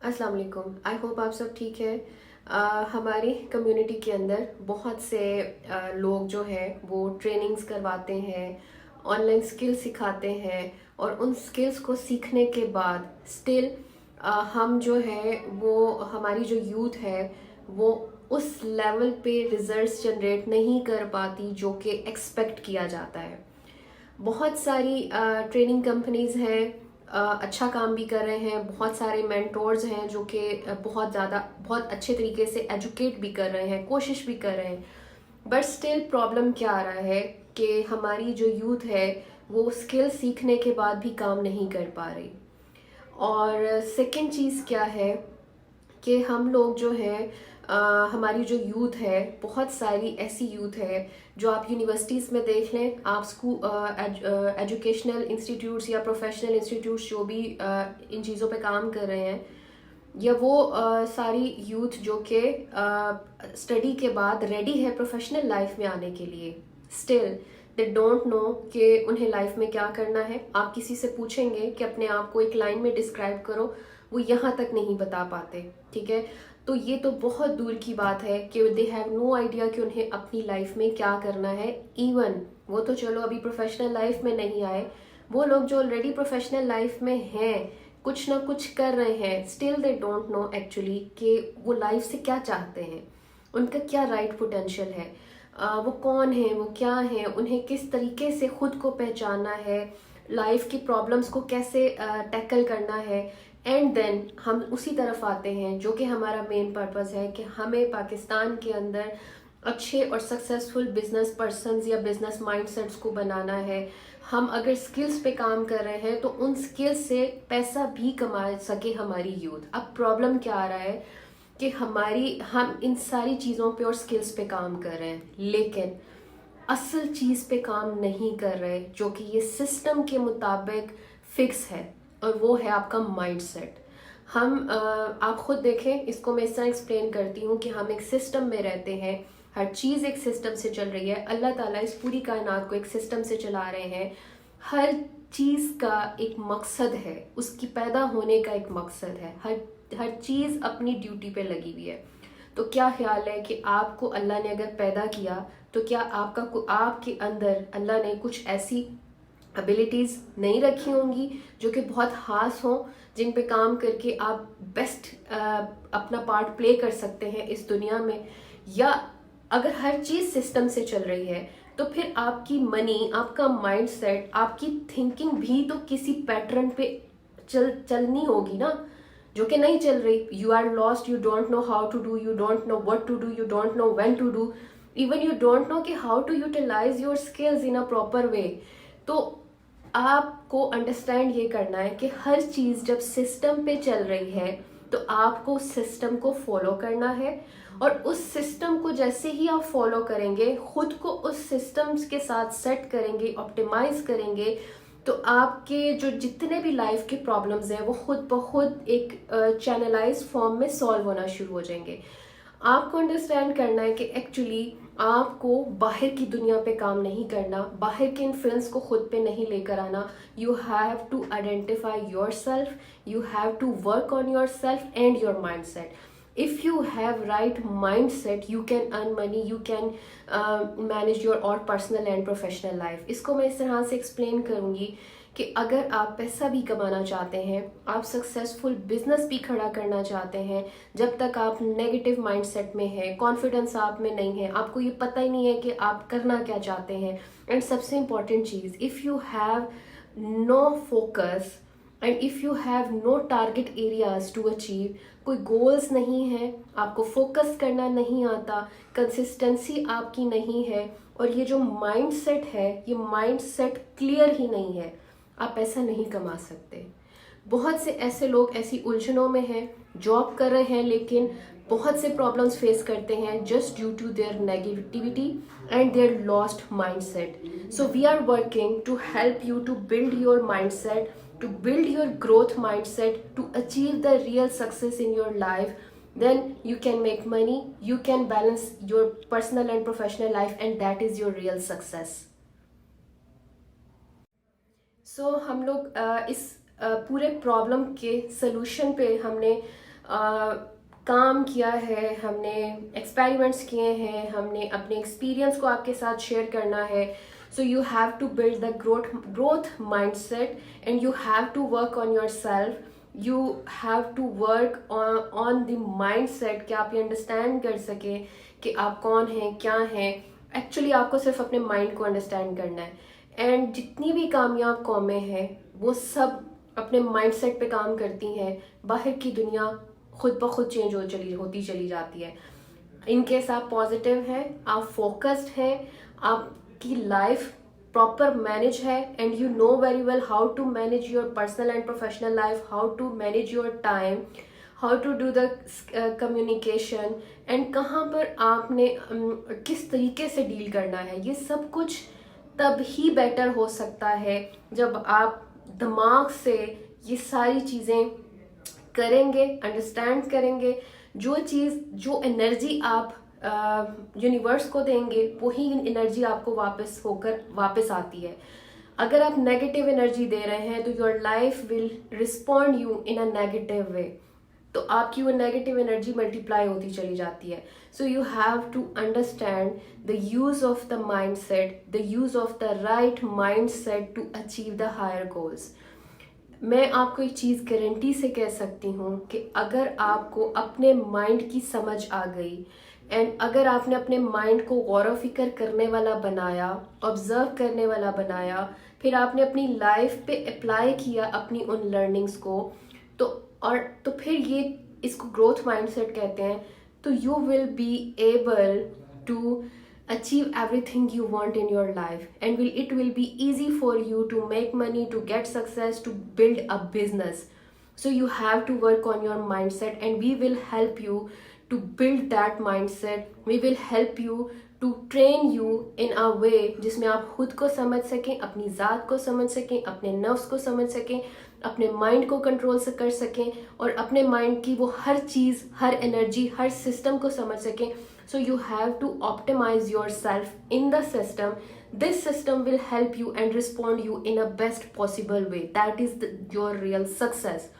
अस्सलाम वालेकुम। I hope आप सब ठीक है। हमारी कम्युनिटी के अंदर बहुत से लोग जो है वो ट्रेनिंग्स करवाते हैं, ऑनलाइन स्किल्स सिखाते हैं और उन स्किल्स को सीखने के बाद स्टिल हम जो है वो हमारी जो यूथ है वो उस लेवल पे रिजल्ट्स जनरेट नहीं कर पाती जो कि एक्सपेक्ट किया जाता है। बहुत सारी ट्रेनिंग कंपनीज हैं, अच्छा काम भी कर रहे हैं। बहुत सारे मेंटोर्स हैं जो कि बहुत अच्छे तरीके से एजुकेट भी कर रहे हैं, कोशिश भी कर रहे हैं। बट स्टिल प्रॉब्लम क्या आ रहा है कि हमारी जो यूथ है वो स्किल सीखने के बाद भी काम नहीं कर पा रही। और सेकंड चीज़ क्या है कि हम लोग जो हैं, हमारी जो यूथ है, बहुत सारी ऐसी यूथ है जो आप यूनिवर्सिटीज़ में देख लें, आप स्कूल एजुकेशनल इंस्टीट्यूट्स या प्रोफेशनल इंस्टीट्यूट्स जो भी इन चीज़ों पे काम कर रहे हैं, या वो सारी यूथ जो कि स्टडी के बाद रेडी है प्रोफेशनल लाइफ में आने के लिए, स्टिल दे डोंट नो कि उन्हें लाइफ में क्या करना है। आप किसी से पूछेंगे कि अपने आप को एक लाइन में डिस्क्राइब करो, वो यहाँ तक नहीं बता पाते। ठीक है, तो ये तो बहुत दूर की बात है कि दे हैव नो आइडिया कि उन्हें अपनी लाइफ में क्या करना है। इवन वो तो चलो अभी प्रोफेशनल लाइफ में नहीं आए, वो लोग जो ऑलरेडी प्रोफेशनल लाइफ में हैं, कुछ ना कुछ कर रहे हैं, still they don't know actually कि वो लाइफ से क्या चाहते हैं, उनका क्या राइट पोटेंशियल है, वो कौन है, वो क्या है, उन्हें किस तरीके से खुद को पहचानना है, लाइफ की प्रॉब्लम्स को कैसे टैकल करना है। एंड देन हम उसी तरफ आते हैं जो कि हमारा मेन पर्पस है कि हमें पाकिस्तान के अंदर अच्छे और सक्सेसफुल बिजनेस पर्सनस या बिजनेस माइंडसेट्स को बनाना है। हम अगर स्किल्स पे काम कर रहे हैं तो उन स्किल्स से पैसा भी कमा सके हमारी यूथ। अब प्रॉब्लम क्या आ रहा है कि हम इन सारी चीज़ों पे और स्किल्स पे काम कर रहे हैं, लेकिन असल चीज़ पे काम नहीं कर रहे जो कि ये सिस्टम के मुताबिक फिक्स है, और वो है आपका माइंडसेट। आप खुद देखें, इसको मैं इस तरह एक्सप्लेन करती हूँ कि हम एक सिस्टम में रहते हैं, हर चीज़ एक सिस्टम से चल रही है। अल्लाह ताला इस पूरी कायनात को एक सिस्टम से चला रहे हैं। हर चीज़ का एक मकसद है, उसकी पैदा होने का एक मकसद है। हर हर चीज़ अपनी ड्यूटी पे लगी हुई है। तो क्या ख्याल है कि आपको अल्लाह ने अगर पैदा किया तो क्या आपके अंदर अल्लाह ने कुछ ऐसी एबिलिटीज़ नहीं रखी होंगी जो कि बहुत खास हों, जिन पे काम करके आप बेस्ट अपना पार्ट प्ले कर सकते हैं इस दुनिया में? या अगर हर चीज़ सिस्टम से चल रही है तो फिर आपकी मनी, आपका माइंडसेट, आपकी थिंकिंग भी तो किसी पैटर्न पे चलनी होगी ना, जो कि नहीं चल रही। You are lost, you don't know how to do, you don't know what to do, you don't know when to do, even you don't know कि how to utilize your skills in a proper way. तो आपको understand ये करना है कि हर चीज़ जब system पे चल रही है तो आपको सिस्टम को फॉलो करना है, और उस सिस्टम को जैसे ही आप फॉलो करेंगे, खुद को उस सिस्टम्स के साथ सेट करेंगे, ऑप्टिमाइज करेंगे, तो आपके जो जितने भी लाइफ के प्रॉब्लम्स हैं वो खुद ब खुद एक चैनलाइज फॉर्म में सॉल्व होना शुरू हो जाएंगे। आपको अंडरस्टैंड करना है कि एक्चुअली आपको बाहर की दुनिया पे काम नहीं करना, बाहर के इन्फ्लुएंस को खुद पे नहीं लेकर आना। You have to identify your self, you have to work on your self and your mind set. if you have right mindset you can earn money, you can manage your और personal and professional life। इसको मैं इस तरह से explain करूँगी कि अगर आप पैसा भी कमाना चाहते हैं, आप सक्सेसफुल बिजनेस भी खड़ा करना चाहते हैं, जब तक आप नेगेटिव माइंडसेट में हैं, कॉन्फिडेंस आप में नहीं है, आपको ये पता ही नहीं है कि आप करना क्या चाहते हैं, एंड सबसे इम्पॉर्टेंट चीज़, if you have no focus and if you have no target areas to achieve, कोई गोल्स नहीं है, आपको फोकस करना नहीं आता, कंसिस्टेंसी आपकी नहीं है, और ये जो माइंडसेट है ये माइंडसेट क्लियर ही नहीं है, आप पैसा नहीं कमा सकते। बहुत से ऐसे लोग ऐसी उलझनों में हैं, जॉब कर रहे हैं लेकिन बहुत से प्रॉब्लम्स फेस करते हैं just due to their negativity and their lost mindset. So we are working to help you to build your mindset, to build your growth mindset, to achieve the real success in your life. Then you can make money, you can balance your personal and professional life, and that is your real success. So हम लोग इस पूरे problem के solution पे हमने काम किया है, हमने एक्सपेरिमेंट्स किए हैं, हमने अपने एक्सपीरियंस को आपके साथ शेयर करना है. So you have to build the growth mindset and you have to work on your self. You have to work on the mindset कि आप ये अंडरस्टैंड कर सकें कि आप कौन हैं, क्या हैं. एक्चुअली आपको सिर्फ अपने माइंड को अंडरस्टैंड करना है. एंड जितनी भी कामयाब कौमें हैं वो सब अपने माइंडसेट पे काम करती हैं. बाहर की दुनिया खुद ब खुद चेंज होती चली जाती है. इनकेस आप पॉजिटिव हैं, आप फोकस्ड हैं, आपकी लाइफ प्रॉपर मैनेज है and you know very well how to manage your personal and professional life, how to manage your time, how to do the communication and कहाँ पर आपने किस तरीके से डील करना है. ये सब कुछ तब ही बेटर हो सकता है जब आप दिमाग से ये सारी चीज़ें करेंगे, अंडरस्टैंड करेंगे. जो एनर्जी आप यूनिवर्स को देंगे वही एनर्जी आपको वापस आती है. अगर आप नेगेटिव एनर्जी दे रहे हैं तो your life will respond you in a negative way. तो आपकी वो नेगेटिव एनर्जी मल्टीप्लाई होती चली जाती है. So you have to understand the use of the mindset, the use of the right mindset to achieve the higher goals. मैं आपको एक चीज़ गारंटी से कह सकती हूँ कि अगर आपको अपने माइंड की समझ आ गई एंड अगर आपने अपने माइंड को गौर व फिक्र करने वाला बनाया, ऑब्जर्व करने वाला बनाया, फिर आपने अपनी लाइफ पे अप्लाई किया अपनी उन लर्निंग्स को, तो फिर ये इसको ग्रोथ माइंडसेट कहते हैं. तो you will be able to achieve everything you want in your life and it will be easy for you to make money, to get success, to build a business. So you have to work on your mindset and we will help you to build that mindset. We will help you to train you in a way जिसमें आप खुद को समझ सकें, अपनी ज़ात को समझ सकें, अपने नफ्स को समझ सकें, अपने माइंड को कंट्रोल से कर सकें और अपने माइंड की वो हर चीज़, हर एनर्जी, हर सिस्टम को समझ सकें. So you have to optimize yourself in the system. This system will help you and respond you in a best possible way. That is your real success.